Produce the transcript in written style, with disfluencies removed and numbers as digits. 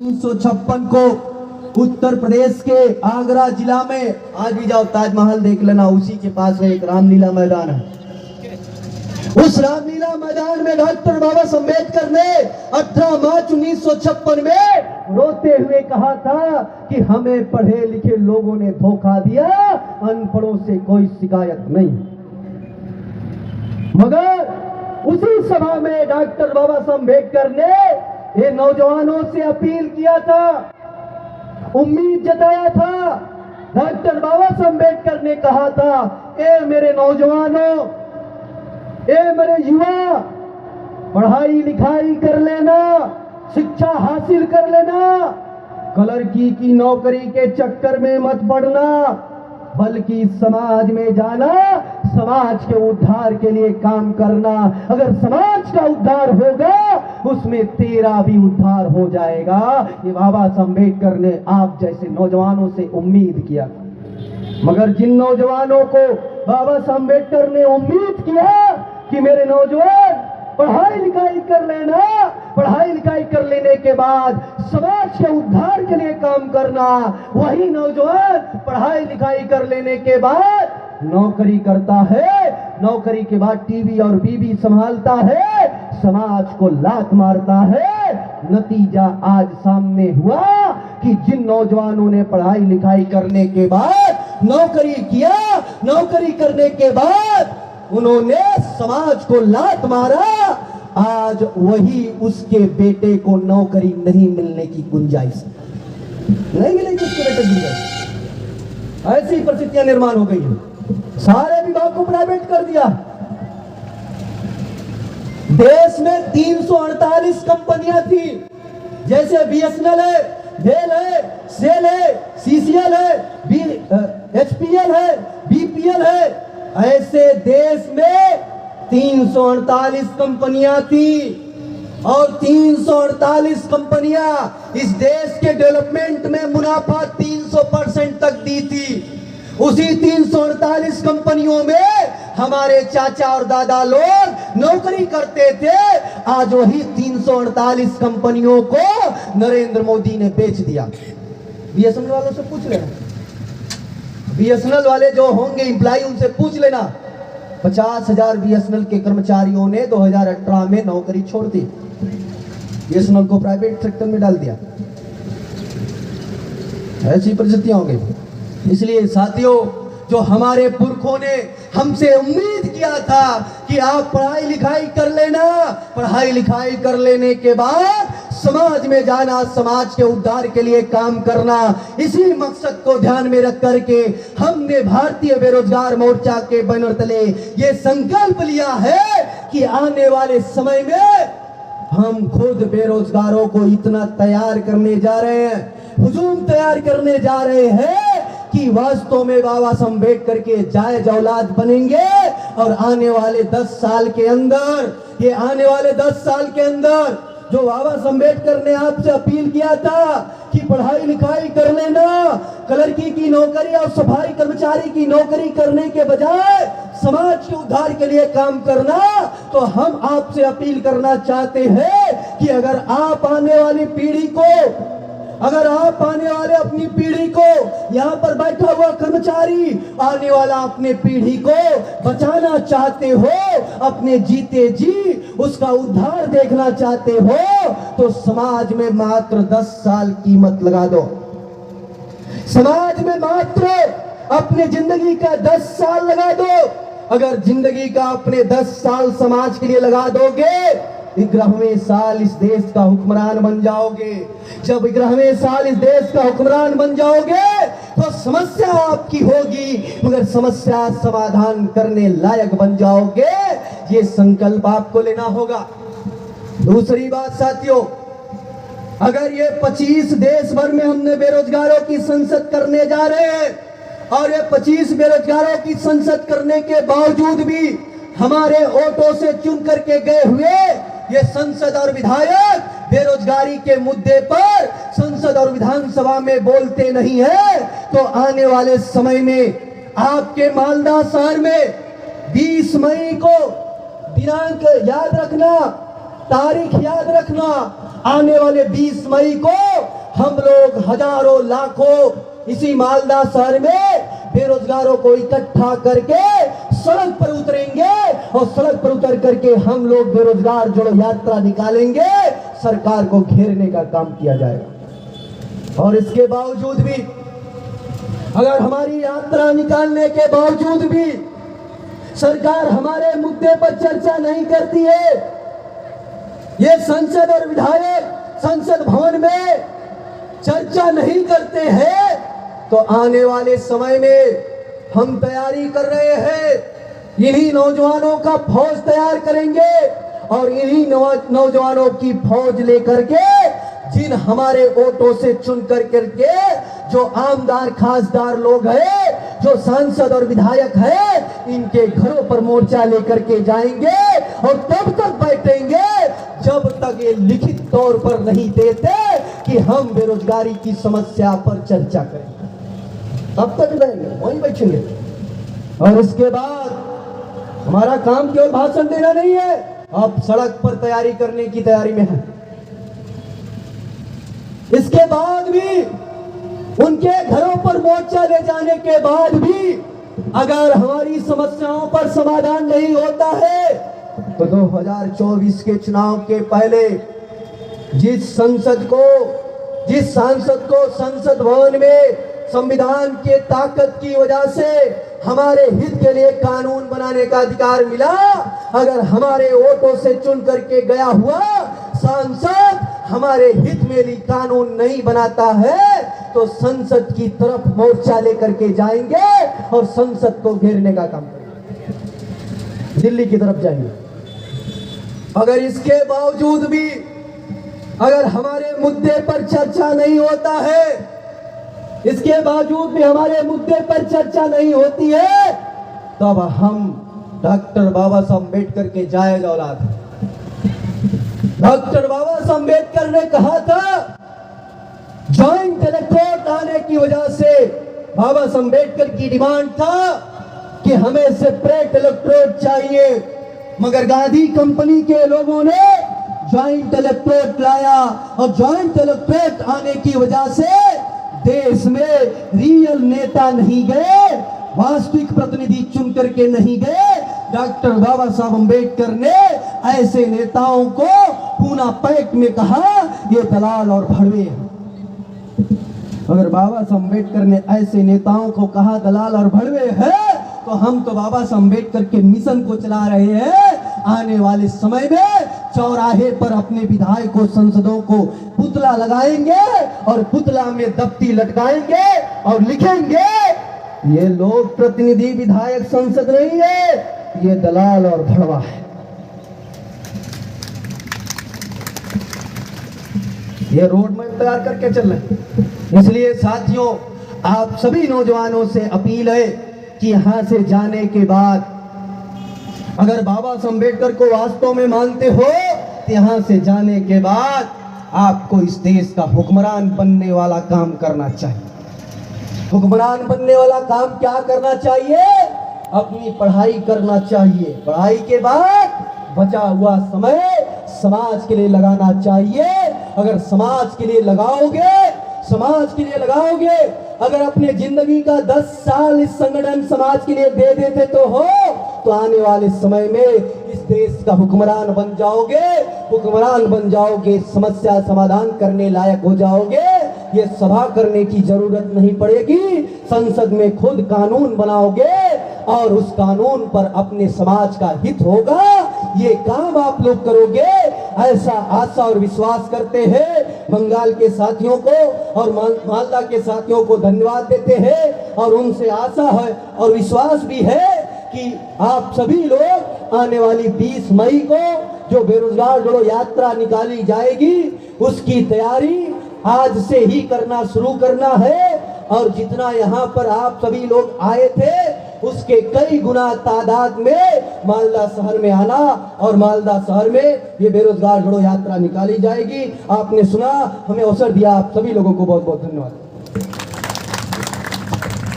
1956 को उत्तर प्रदेश के आगरा जिला में, आज भी जाओ ताजमहल देख लेना, उसी के पास में एक रामलीला मैदान है। उस रामलीला मैदान में डॉक्टर बाबा साहब अम्बेडकर ने 18 मार्च 1956 में रोते हुए कहा था कि हमें पढ़े लिखे लोगों ने धोखा दिया, अनपढ़ों से कोई शिकायत नहीं। मगर उसी सभा में डॉक्टर बाबा साहब अम्बेडकर ने ये नौजवानों से अपील किया था, उम्मीद जताया था। डॉक्टर बाबा साहब अम्बेडकर ने कहा था, ए मेरे नौजवानों, ए मेरे युवा, पढ़ाई लिखाई कर लेना, शिक्षा हासिल कर लेना, क्लर्की की नौकरी के चक्कर में मत पड़ना, बल्कि समाज में जाना, समाज के उद्धार के लिए काम करना। अगर समाज का उद्धार होगा, उसमें तेरा भी उद्धार हो जाएगा। ये बाबा साहब अम्बेडकर ने आप जैसे नौजवानों से उम्मीद किया। मगर जिन नौजवानों को बाबा साहब अम्बेडकर ने उम्मीद किया कि मेरे नौजवान पढ़ाई लिखाई कर लेना, पढ़ाई लिखाई कर लेने के बाद समाज के उद्धार के लिए काम करना, वही नौजवान पढ़ाई लिखाई कर लेने के बाद नौकरी करता है, नौकरी के बाद टीवी और बीवी संभालता है, समाज को लात मारता है। नतीजा आज सामने हुआ कि जिन नौजवानों ने पढ़ाई लिखाई करने के बाद नौकरी किया, नौकरी करने के बाद उन्होंने समाज को लात मारा, आज वही उसके बेटे को नौकरी नहीं मिलने की गुंजाइश नहीं मिलेगी, उसके बेटे की गुंजाइश। ऐसी परिस्थितियां निर्माण हो गई है। सारे विभाग को प्राइवेट कर दिया। देश में 348 कंपनियां थी, जैसे बीएसएनएल है, डेल है, सेल है, सीसीएल है, एचपीएल है, बीपीएल है। ऐसे देश में 348 कंपनियां थी और 348 कंपनियां इस देश के डेवलपमेंट में मुनाफा 300% तक दी थी। उसी 348 कंपनियों में हमारे चाचा और दादा लोग नौकरी करते थे। आज वही 348 कंपनियों को नरेंद्र मोदी ने बेच दिया। बीएसएनएल वालों से पूछ लेना, बीएसएनएल वाले जो होंगे एम्प्लॉय, उनसे पूछ लेना, 50,000 बीएसएनएल के कर्मचारियों ने 2018 में नौकरी छोड़ दी, बीएसएनएल को प्राइवेट सेक्टर में डाल दिया। ऐसी परिस्थितियां हो गई। इसलिए साथियों, जो हमारे पुरखों ने हमसे उम्मीद किया था कि आप पढ़ाई लिखाई कर लेना, पढ़ाई लिखाई कर लेने के बाद समाज में जाना, समाज के उद्धार के लिए काम करना, इसी मकसद को ध्यान में रख करके हमने भारतीय बेरोजगार मोर्चा के बैनर तले ये संकल्प लिया है कि आने वाले समय में हम खुद बेरोजगारों को इतना तैयार करने जा रहे हैं, हुजूम तैयार करने जा रहे हैं कि वास्तव में बाबा साहब अम्बेडकर के जायज औलाद बनेंगे। और आने वाले 10 साल के अंदर, ये आने वाले 10 साल के अंदर जो बाबा साहब अम्बेडकर ने आपसे अपील किया था कि पढ़ाई लिखाई कर लेना, क्लर्की की नौकरी और सफाई कर्मचारी की नौकरी करने के बजाय समाज के उद्धार के लिए काम करना, तो हम आपसे अपील करना चाहते हैं कि अगर आप आने वाली पीढ़ी को, अगर आप आने वाले अपनी पीढ़ी को, यहाँ पर बैठा हुआ कर्मचारी आने वाला अपने पीढ़ी को बचाना चाहते हो, अपने जीते जी उसका उद्धार देखना चाहते हो, तो समाज में मात्र 10 साल कीमत लगा दो। समाज में मात्र अपने जिंदगी का 10 साल लगा दो। अगर जिंदगी का अपने 10 साल समाज के लिए लगा दोगे, 11वें साल इस देश का हुक्मरान बन जाओगे। जब 11वें साल इस देश का हुक्मरान बन जाओगे तो समस्या आपकी होगी, मगर समस्या समाधान करने लायक बन जाओगे। ये संकल्प आपको लेना होगा। दूसरी बात साथियों, अगर ये 25 देश भर में हमने बेरोजगारों की संसद करने जा रहे हैं और ये 25 बेरोजगारों की संसद करने के बावजूद भी हमारे वोटों से चुन करके गए हुए ये संसद और विधायक बेरोजगारी के मुद्दे पर संसद और विधानसभा में बोलते नहीं है, तो आने वाले समय में आपके मालदा शहर में 20 मई को दिनांक याद रखना, तारीख याद रखना, आने वाले 20 मई को हम लोग हजारों लाखों इसी मालदा शहर में बेरोजगारों को इकट्ठा करके सड़क पर उतरेंगे और सड़क पर उतर करके हम लोग बेरोजगार जोड़ो यात्रा निकालेंगे, सरकार को घेरने का काम किया जाएगा। और इसके बावजूद भी, अगर हमारी यात्रा निकालने के बावजूद भी सरकार हमारे मुद्दे पर चर्चा नहीं करती है, ये संसद और विधायक संसद भवन में चर्चा नहीं करते हैं, तो आने वाले समय में हम तैयारी कर रहे हैं, इन्हीं नौजवानों का फौज तैयार करेंगे और इन्हीं नौजवानों की फौज लेकर के जिन हमारे वोटों से चुन कर करके जो आमदार खासदार लोग हैं, जो सांसद और विधायक हैं, इनके घरों पर मोर्चा लेकर के जाएंगे और तब तक बैठेंगे जब तक ये लिखित तौर पर नहीं देते कि हम बेरोजगारी की समस्या पर चर्चा करें, तब तक रहेंगे, वहीं बैठेंगे। और इसके बाद हमारा काम केवल भाषण देना नहीं है, अब सड़क पर तैयारी करने की तैयारी में है। इसके बाद भी उनके घरों पर मोर्चा ले जाने के बाद भी अगर हमारी समस्याओं पर समाधान नहीं होता है तो 2024 के चुनाव के पहले जिस सांसद को संसद भवन में संविधान के ताकत की वजह से हमारे हित के लिए कानून बनाने का अधिकार मिला, अगर हमारे वोटों से चुन करके गया हुआ सांसद हमारे हित में भी कानून नहीं बनाता है तो संसद की तरफ मोर्चा लेकर के जाएंगे और संसद को घेरने का काम करेंगे, दिल्ली की तरफ जाएंगे। अगर इसके बावजूद भी अगर हमारे मुद्दे पर चर्चा नहीं होता है, इसके बावजूद भी हमारे मुद्दे पर चर्चा नहीं होती है, तब हम डॉक्टर बाबा साहब अम्बेडकर के जायज औलाद हैं। डॉक्टर बाबा साहब अम्बेडकर ने कहा था, जॉइंट इलेक्टोरेट आने की वजह से बाबा साहब अम्बेडकर की डिमांड था कि हमें सेपरेट इलेक्टोरेट चाहिए, मगर गांधी कंपनी के लोगों ने जॉइंट इलेक्टोरेट लाया और जॉइंट इलेक्टोरेट आने की वजह से देश में रियल नेता नहीं गए, वास्तविक प्रतिनिधि चुन करके नहीं गए। डॉक्टर बाबा साहब अम्बेडकर ने ऐसे नेताओं को पूना पैक में कहा ये दलाल और भड़वे हैं। अगर बाबा साहब अम्बेडकर ने ऐसे नेताओं को कहा दलाल और भड़वे हैं, तो हम तो बाबा साहब अम्बेडकर के मिशन को चला रहे हैं। आने वाले समय में चौराहे पर अपने विधायकों संसदों को पुतला लगाएंगे और पुतला में दफ्ती लटकाएंगे और लिखेंगे ये लोग प्रतिनिधि विधायक संसद नहीं है, ये दलाल और भड़वा है। ये रोड मैप तैयार करके चल रहे हैं। इसलिए साथियों, आप सभी नौजवानों से अपील है कि यहां से जाने के बाद अगर बाबा साहब अम्बेडकर को वास्तव में मानते हो तो यहां से जाने के बाद आपको इस देश का हुक्मरान बनने वाला काम करना चाहिए। हुक्मरान बनने वाला काम क्या करना चाहिए? अपनी पढ़ाई करना चाहिए। पढ़ाई के बाद बचा हुआ समय समाज के लिए लगाना चाहिए। अगर समाज के लिए लगाओगे, अगर अपने जिंदगी का 10 साल इस संगठन समाज के लिए दे देते तो आने वाले समय में इस देश का हुक्मरान बन जाओगे, समस्या समाधान करने लायक हो जाओगे। ये सभा करने की जरूरत नहीं पड़ेगी, संसद में खुद कानून बनाओगे और उस कानून पर अपने समाज का हित होगा। ये काम आप लोग करोगे, ऐसा आशा और विश्वास करते हैं। बंगाल के साथियों को और मालदा के साथियों को धन्यवाद देते हैं और उनसे आशा है और विश्वास भी है कि आप सभी लोग आने वाली 20 मई को जो बेरोजगार जोड़ो यात्रा निकाली जाएगी उसकी तैयारी आज से ही करना शुरू करना है। और जितना यहाँ पर आप सभी लोग आए थे उसके कई गुना तादाद में मालदा शहर में आना और मालदा शहर में ये बेरोजगार जोड़ो यात्रा निकाली जाएगी। आपने सुना, हमें अवसर दिया, आप सभी लोगों को बहुत बहुत धन्यवाद।